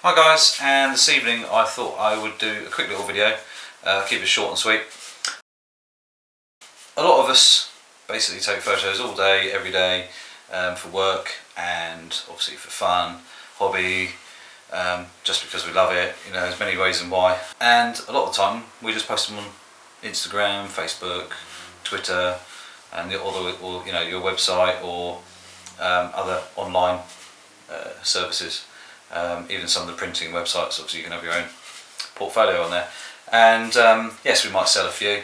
Hi guys, and this evening I thought I would do a quick little video, keep it short and sweet. A lot of us basically take photos all day, every day, for work and obviously for fun, hobby, just because we love it. You know, there's many ways and why. And a lot of the time we just post them on Instagram, Facebook, Twitter, and or you know, your website or other online services. Even some of the printing websites, obviously you can have your own portfolio on there. And yes, we might sell a few,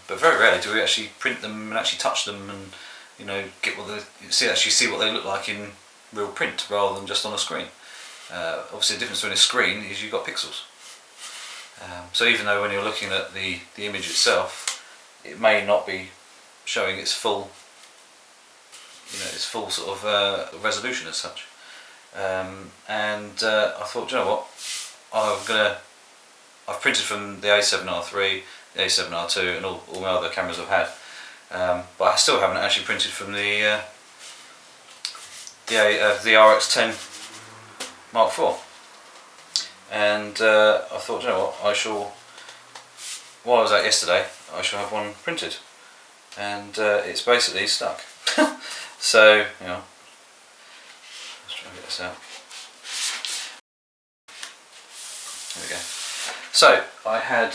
but very rarely do we actually print them and actually touch them and, you know, get what actually see what they look like in real print rather than just on a screen. Obviously the difference between a screen is you've got pixels. So even though when you're looking at the image itself, it may not be showing its full, you know, its full sort of resolution as such. I thought, you know what, I've printed from the A7R3, the A7R2 and all my other cameras I've had, but I still haven't actually printed from the rx10 Mark IV. And I thought, you know what, while I was out yesterday, I shall have one printed, and it's basically stuck. So, you know, let's try and get this out. There we go. So I had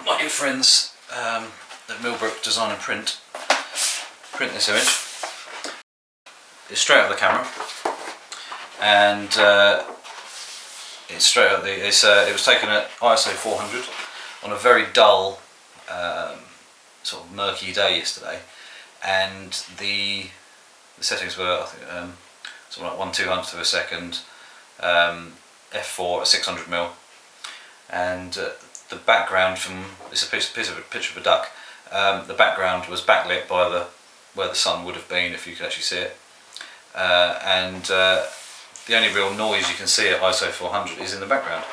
my good friends at Millbrook Design and Print this image. It's straight out of the camera, and it's straight out the. It was taken at ISO 400 on a very dull, sort of murky day yesterday, and the settings were, I think, something like 1/200th of a second, f4 at 600mm, and the background from, it's a picture of a duck. The background was backlit by where the sun would have been if you could actually see it, and the only real noise you can see at ISO 400 is in the background.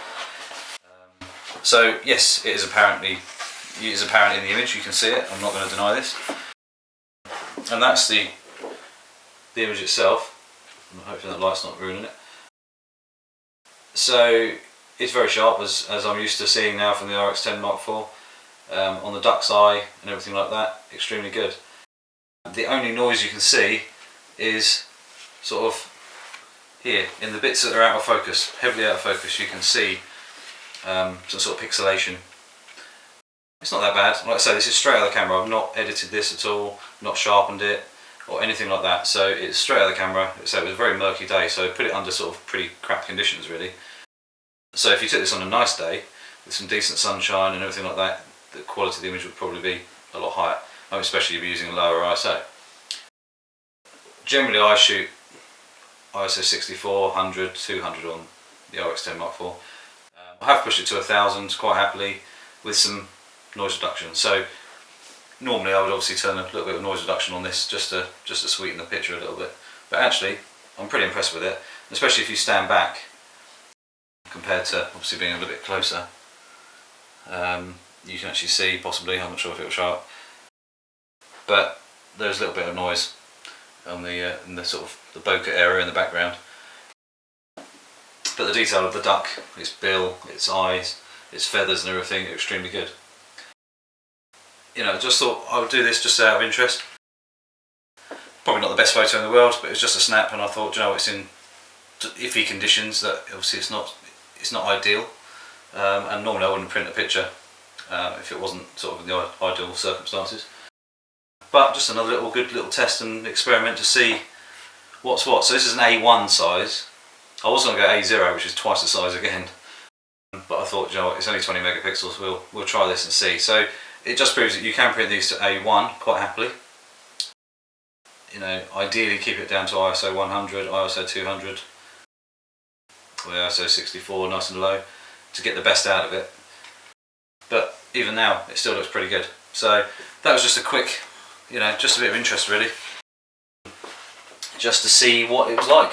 So yes, it is apparent in the image. You can see it. I'm not going to deny this. And that's the image itself. Hopefully that light's not ruining it. So it's very sharp, as I'm used to seeing now from the rx10 Mark IV, on the duck's eye and everything like that. Extremely good. The only noise you can see is sort of here in the bits that are out of focus, heavily out of focus. You can see some sort of pixelation. It's not that bad. Like I say, this is straight out of the camera. I've not edited this at all, not sharpened it or anything like that. So it's straight out of the camera. So it was a very murky day, so put it under sort of pretty crap conditions really. So if you took this on a nice day with some decent sunshine and everything like that, the quality of the image would probably be a lot higher, especially if you're using a lower ISO. Generally I shoot ISO 64, 100, 200 on the rx10 Mark IV. I have pushed it to 1000 quite happily with some noise reduction. So normally I would obviously turn a little bit of noise reduction on this just to sweeten the picture a little bit. But actually I'm pretty impressed with it, especially if you stand back compared to obviously being a little bit closer. You can actually see, possibly, I'm not sure if it will show up, but there's a little bit of noise on in the sort of the bokeh area in the background. But the detail of the duck, its bill, its eyes, its feathers and everything are extremely good. You know, I just thought I would do this just out of interest. Probably not the best photo in the world, but it was just a snap, and I thought, you know, it's in iffy conditions, that obviously it's not ideal, and normally I wouldn't print a picture if it wasn't sort of in the ideal circumstances. But just another good little test and experiment to see what's what. So this is an A1 size. I was going to go A0, which is twice the size again, but I thought, you know what, it's only 20 megapixels. We'll try this and see. So it just proves that you can print these to A1 quite happily. You know, ideally keep it down to ISO 100, ISO 200, or ISO 64, nice and low, to get the best out of it. But even now, it still looks pretty good. So that was just a quick, you know, just a bit of interest really, just to see what it was like.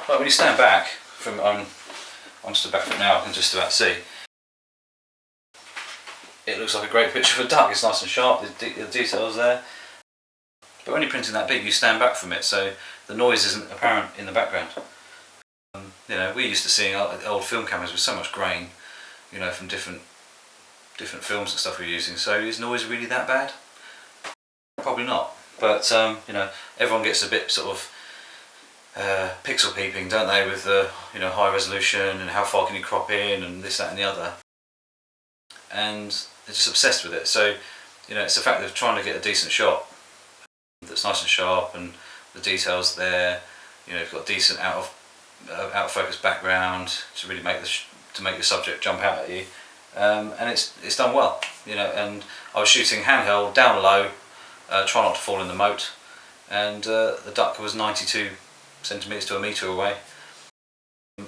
But when you stand back from, I'm stood back from now, I can just about see. It looks like a great picture of a duck. It's nice and sharp, the details there. But when you're printing that big, you stand back from it, so the noise isn't apparent in the background. You know, we're used to seeing old film cameras with so much grain, you know, from different films and stuff we're using. So is noise really that bad? Probably not. But you know, everyone gets a bit sort of pixel peeping, don't they, with the, you know, high resolution and how far can you crop in and this, that and the other. And they're just obsessed with it. So, you know, it's the fact of trying to get a decent shot that's nice and sharp and the details there. You know, you've got a decent out of focus background to really make the subject jump out at you, and it's done well. You know, and I was shooting handheld, down low, try not to fall in the moat, and the duck was 92 centimetres to a metre away,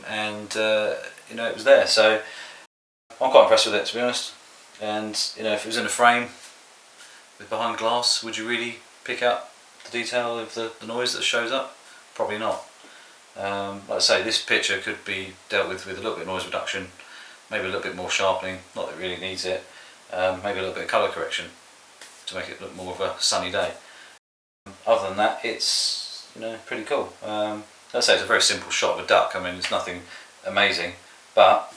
and you know, it was there. So I'm quite impressed with it, to be honest. And you know, if it was in a frame with behind glass, would you really pick out the detail of the noise that shows up? Probably not. Like I say, this picture could be dealt with a little bit of noise reduction, maybe a little bit more sharpening, not that it really needs it, maybe a little bit of colour correction to make it look more of a sunny day. Other than that, it's, you know, pretty cool. Like I say, it's a very simple shot of a duck. I mean, it's nothing amazing, but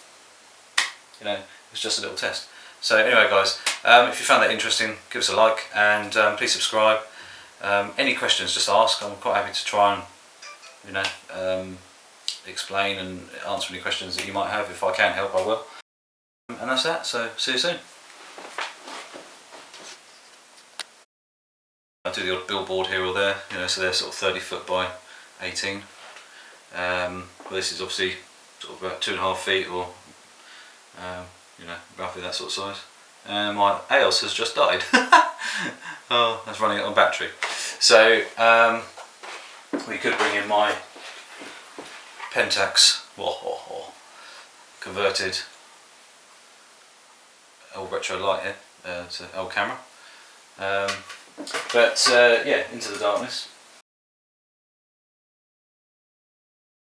you know, it's just a little test. So anyway guys, if you found that interesting, give us a like, and please subscribe. Any questions, just ask. I'm quite happy to try and, you know, explain and answer any questions that you might have. If I can help, I will. And that's that, so see you soon. I do the odd billboard here or there, you know, so they're sort of 30 foot by 18. Well, this is obviously sort of about 2.5 feet, or you know, roughly that sort of size. And my AOS has just died. Oh, that's running it on battery. So we could bring in my Pentax converted old retro light here to old camera. But yeah, into the darkness.